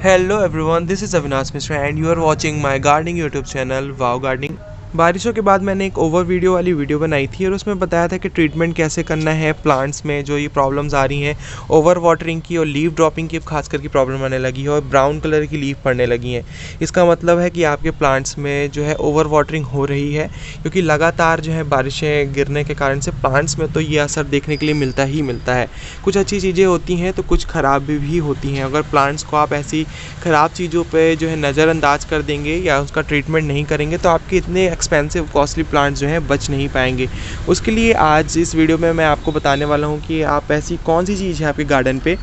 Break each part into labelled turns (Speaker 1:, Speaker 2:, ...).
Speaker 1: Hello everyone, this is Avinash Mishra and you are watching my gardening YouTube channel Wow Gardening। बारिशों के बाद मैंने एक over video वाली वीडियो बनाई थी और उसमें बताया था कि ट्रीटमेंट कैसे करना है प्लांट्स में जो ये प्रॉब्लम्स आ रही हैं ओवर वाटरिंग की और लीफ ड्रॉपिंग की खास करके प्रॉब्लम आने लगी है और ब्राउन कलर की लीफ पड़ने लगी हैं। इसका मतलब है कि आपके प्लांट्स में जो है ओवर वाटरिंग हो रही है, क्योंकि लगातार जो है बारिशें गिरने के कारण से प्लांट्स में तो ये असर देखने के लिए मिलता ही मिलता है। कुछ अच्छी चीज़ें होती हैं तो कुछ ख़राब भी होती हैं। अगर प्लांट्स को आप ऐसी ख़राब चीज़ों पे जो है नज़रअंदाज कर देंगे या उसका ट्रीटमेंट नहीं करेंगे तो आपके इतने एक्सपेंसिव कॉस्टली प्लांट्स जो हैं बच नहीं पाएंगे। उसके लिए आज इस वीडियो में मैं आपको बताने वाला हूं कि आप ऐसी कौन सी चीज़ है आपके गार्डन पे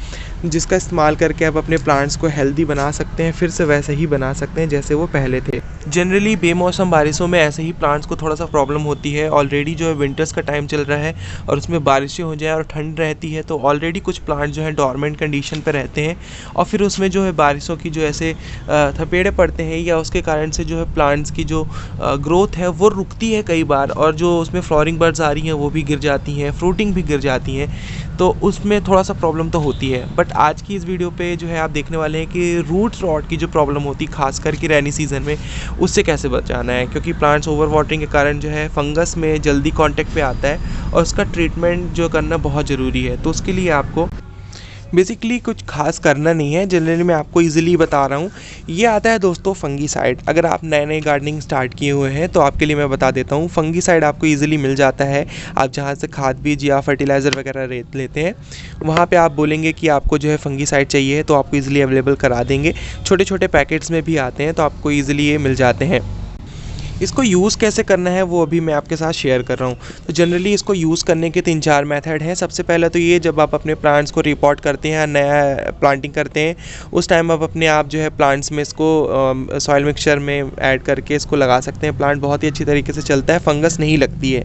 Speaker 1: जिसका इस्तेमाल करके आप अपने प्लांट्स को हेल्दी बना सकते हैं, फिर से वैसे ही बना सकते हैं जैसे वो पहले थे। जनरली बेमौसम बारिशों में ऐसे ही प्लांट्स को थोड़ा सा प्रॉब्लम होती है। ऑलरेडी जो है विंटर्स का टाइम चल रहा है और उसमें बारिशें हो जाए और ठंड रहती है तो ऑलरेडी कुछ प्लांट जो है डॉर्मेंट कंडीशन पर रहते हैं और फिर उसमें जो है बारिशों की जो ऐसे थपेड़े पड़ते हैं या उसके कारण से जो है प्लांट्स की जो ग्रोथ है वो रुकती है कई बार, और जो उसमें फ्लावरिंग बर्ड्स आ रही हैं वो भी गिर जाती हैं, फ्रूटिंग भी गिर जाती हैं, तो उसमें थोड़ा सा प्रॉब्लम तो होती है। बट आज की इस वीडियो पे जो है आप देखने वाले हैं कि रूट रॉट की जो प्रॉब्लम होती है खास करके रेनी सीज़न में, उससे कैसे बचाना है, क्योंकि प्लांट्स ओवर वाटरिंग के कारण जो है फंगस में जल्दी कांटेक्ट पे आता है और उसका ट्रीटमेंट जो करना बहुत ज़रूरी है। तो उसके लिए आपको बेसिकली कुछ खास करना नहीं है, जनरली मैं आपको इजीली बता रहा हूँ। ये आता है दोस्तों फंगीसाइड। अगर आप नए नए गार्डनिंग स्टार्ट किए हुए हैं तो आपके लिए मैं बता देता हूँ, फंगीसाइड आपको इजीली मिल जाता है। आप जहाँ से खाद बीज या फर्टिलाइज़र वगैरह लेते हैं वहाँ पे आप बोलेंगे कि आपको जो है फंगीसाइड चाहिए तो आपको ईज़िली अवेलेबल करा देंगे। छोटे छोटे पैकेट्स में भी आते हैं तो आपको ईज़िली ये मिल जाते हैं। इसको यूज़ कैसे करना है वो अभी मैं आपके साथ शेयर कर रहा हूँ। तो जनरली इसको यूज़ करने के 3-4 मेथड हैं। सबसे पहले तो ये, जब आप अपने प्लांट्स को रिपोर्ट करते हैं या नया प्लांटिंग करते हैं उस टाइम आप अपने आप जो है प्लांट्स में इसको सॉइल मिक्सचर में ऐड करके इसको लगा सकते हैं। प्लांट बहुत ही अच्छी तरीके से चलता है, फंगस नहीं लगती है।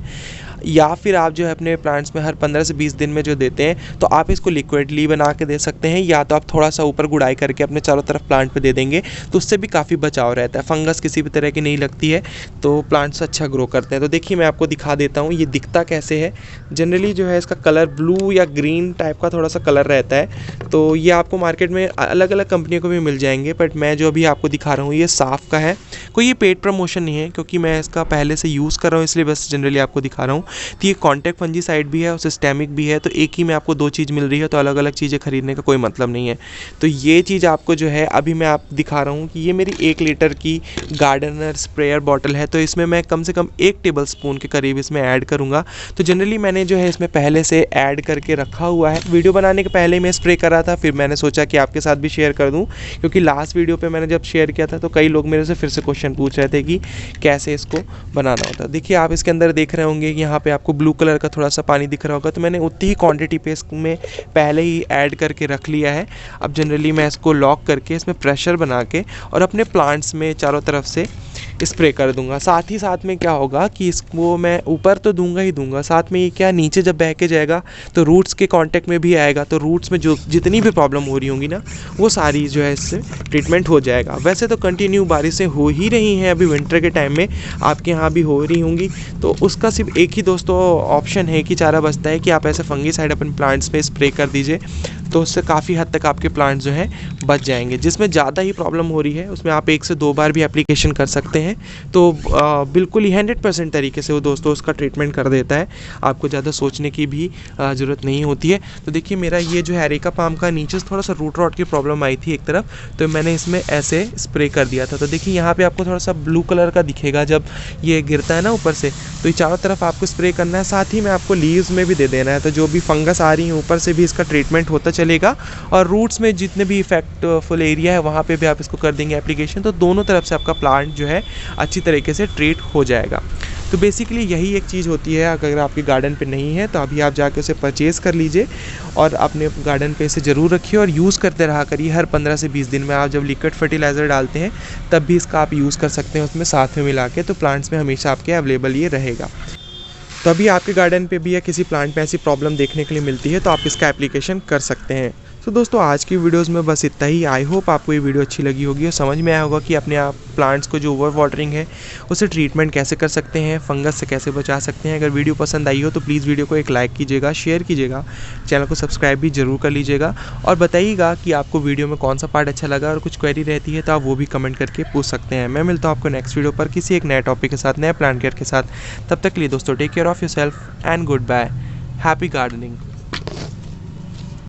Speaker 1: या फिर आप जो है अपने प्लांट्स में हर 15 से 20 दिन में जो देते हैं तो आप इसको लिक्विडली बना के दे सकते हैं, या तो आप थोड़ा सा ऊपर गुड़ाई करके अपने चारों तरफ प्लांट पे दे देंगे तो उससे भी काफ़ी बचाव रहता है। फंगस किसी भी तरह की नहीं लगती है तो प्लांट्स अच्छा ग्रो करते हैं। तो देखिए मैं आपको दिखा देता हूँ ये दिखता कैसे है। जनरली जो है इसका कलर ब्लू या ग्रीन टाइप का थोड़ा सा कलर रहता है। तो ये आपको मार्केट में अलग अलग कंपनियों को भी मिल जाएंगे, बट मैं जो अभी आपको दिखा रहा हूँ ये साफ़ का है। कोई ये पेड प्रमोशन नहीं है क्योंकि मैं इसका पहले से यूज़ कर रहा हूँ, इसलिए बस जनरली आपको दिखा रहा हूँ। तो ये कॉन्टैक्ट फंजीसाइड भी है और सिस्टेमिक भी है, तो एक ही में आपको 2 चीज़ मिल रही है, तो अलग अलग चीज़ें खरीदने का कोई मतलब नहीं है। तो ये चीज़ आपको जो है अभी मैं आप दिखा रहा हूँ कि ये मेरी 1 लीटर की गार्डनर स्प्रेयर बॉटल है, तो इसमें मैं कम से कम 1 टेबल स्पून के करीब इसमें ऐड करूँगा। तो जनरली मैंने जो है इसमें पहले से ऐड करके रखा हुआ है। वीडियो बनाने के पहले मैं स्प्रे कर रहा था, फिर मैंने सोचा कि आपके साथ भी शेयर कर दूँ, क्योंकि लास्ट वीडियो पर मैंने जब शेयर किया था तो कई लोग मेरे से फिर से क्वेश्चन पूछ रहे थे कि कैसे इसको बनाना होता है। देखिए आप इसके अंदर देख रहे होंगे कि यहाँ पे आपको ब्लू कलर का थोड़ा सा पानी दिख रहा होगा, तो मैंने उतनी ही क्वांटिटी पे इसमें पहले ही ऐड करके रख लिया है। अब जनरली मैं इसको लॉक करके इसमें प्रेशर बना के और अपने प्लांट्स में चारों तरफ से स्प्रे कर दूंगा। साथ ही साथ में क्या होगा कि इसको मैं ऊपर तो दूंगा ही दूंगा, साथ में ये क्या नीचे जब बह के जाएगा तो रूट्स के कांटेक्ट में भी आएगा, तो रूट्स में जो जितनी भी प्रॉब्लम हो रही होंगी ना वो सारी जो है इससे ट्रीटमेंट हो जाएगा। वैसे तो कंटिन्यू बारिशें हो ही रही हैं, अभी विंटर के टाइम में आपके यहाँ भी हो रही होंगी, तो उसका सिर्फ एक ही दोस्तों ऑप्शन है कि चारा बचता है कि आप ऐसे फंगीसाइड अपने प्लांट्स पे स्प्रे कर दीजिए, तो उससे काफ़ी हद तक आपके प्लांट्स जो हैं बच जाएंगे। जिसमें ज़्यादा ही प्रॉब्लम हो रही है उसमें आप 1 से 2 बार भी एप्लीकेशन कर सकते हैं, तो बिल्कुल ही 100% तरीके से वो दोस्तों उसका ट्रीटमेंट कर देता है। आपको ज़्यादा सोचने की भी ज़रूरत नहीं होती है। तो देखिए मेरा ये जो है एरेका पाम का नीचे से थोड़ा सा रूट रॉट की प्रॉब्लम आई थी एक तरफ, तो मैंने इसमें ऐसे स्प्रे कर दिया था। तो देखिए यहाँ पे आपको थोड़ा सा ब्लू कलर का दिखेगा जब ये गिरता है ना ऊपर से, तो ये चारों तरफ आपको स्प्रे करना है। साथ ही में आपको लीव्स में भी दे देना है, तो जो भी फंगस आ रही है ऊपर से भी इसका ट्रीटमेंट होता चलेगा और रूट्स में जितने भी इफेक्टफुल एरिया है वहाँ पे भी आप इसको कर देंगे एप्लीकेशन, तो दोनों तरफ से आपका प्लांट जो है अच्छी तरीके से ट्रीट हो जाएगा। तो बेसिकली यही एक चीज़ होती है। अगर आपके गार्डन पे नहीं है तो अभी आप जाके उसे परचेज़ कर लीजिए और अपने गार्डन पे इसे ज़रूर रखिए और यूज़ करते रहा करिए। हर 15 से 20 दिन में आप जब लिक्विड फर्टिलाइज़र डालते हैं तब भी इसका आप यूज़ कर सकते हैं उसमें साथ में मिला के, तो प्लांट्स में हमेशा आपके अवेलेबल ये रहेगा। तो अभी आपके गार्डन पे भी या किसी प्लांट में ऐसी प्रॉब्लम देखने के लिए मिलती है तो आप इसका एप्लीकेशन कर सकते हैं। तो दोस्तों आज की वीडियोस में बस इतना ही। आई होप आपको ये वीडियो अच्छी लगी होगी और समझ में आया होगा कि अपने आप प्लांट्स को जो ओवर वाटरिंग है उसे ट्रीटमेंट कैसे कर सकते हैं, फंगस से कैसे बचा सकते हैं। अगर वीडियो पसंद आई हो तो प्लीज़ वीडियो को एक लाइक कीजिएगा, शेयर कीजिएगा, चैनल को सब्सक्राइब भी जरूर कर लीजिएगा और बताइएगा कि आपको वीडियो में कौन सा पार्ट अच्छा लगा और कुछ क्वेरी रहती है तो आप वो भी कमेंट करके पूछ सकते हैं। मैं मिलता हूँ आपको नेक्स्ट वीडियो पर किसी एक नए टॉपिक के साथ, नए प्लांट केयर के साथ। तब तक के लिए दोस्तों take care of yourself and goodbye. Happy gardening.